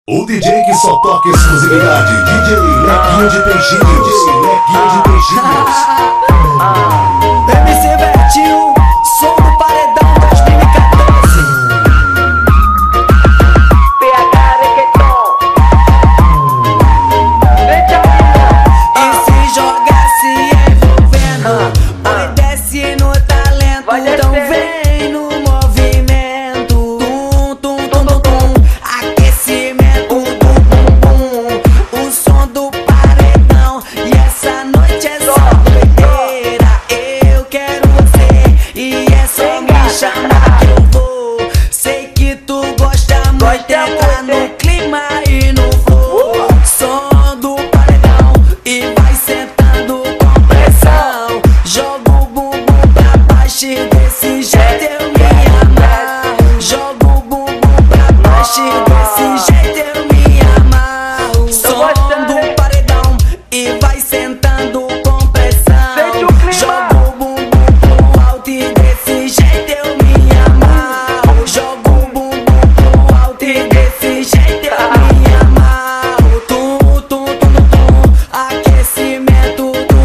O DJ que só toca exclusividade, DJ Lequinho de Peixinhos, DJ Lequinho de Peixinhos. MC Vertinho, som do Paredão 2014. PH Reggaeton. E se jogar se envolvendo, oi desce no talento, então vem no movimento. Tum, tum, tum, tum, tum. Aquecimento do bumbum, o som do paredão. E essa noite é só doideira. Eu quero você e é só me chamar que eu vou. Sei que tu gosta muito, entra no clima e no voo. Som do paredão e vai sentando com pressão. Joga o bumbum pra baixo e desse jeito eu me amarro. Joga o bumbum pra baixo e desse jeito eu me amarro. Som do paredão e vai sentando com pressão. Joga o bumbum pro alto e desse jeito eu me amarro. Joga o bumbum pro alto e desse jeito eu me amarro. Tum, tum, tum, tum, tum. Aquecimento do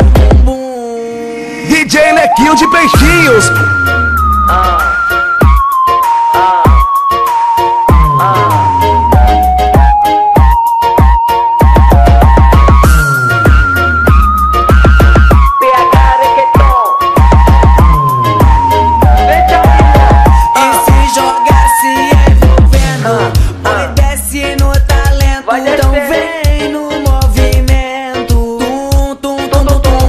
bumbum. DJ Lequinho de Peixinhos. PH Reggaeton. E se jogar se envolvendo, oi desce no talento, então vem no movimento. Tum, tum, tum, tum, tum.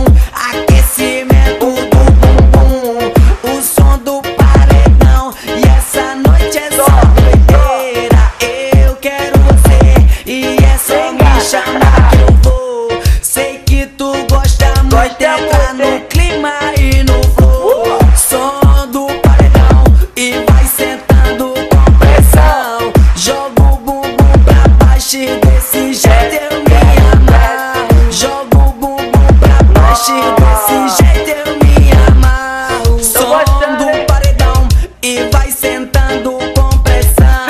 Aquecimento do bumbum, o som do paredão. E essa noite é só doideira. Eu quero você e é só me chamar que eu vou. Sei que tu gosta muito, entra no clima e no voo. Som do paredão e vai sentando com pressão. Joga o bumbum pra baixo e desse jeito eu me amarro. Joga o bumbum pra baixo e desse jeito eu me amarro. Som do paredão e vai sentando com pressão.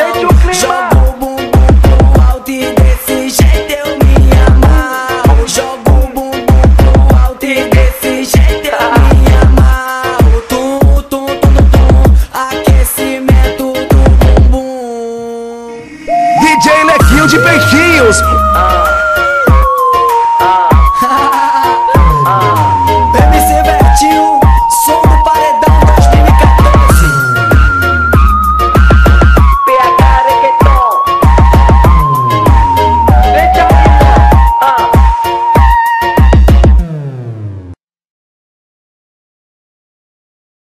Joga o bumbum pro alto e desse jeito eu me amarro. Joga o bumbum pro alto e desse jeito eu me amarro. Tum, tum, tum, tum, tum. Aquecimento do bumbum. DJ Lequinho de Peixinhos.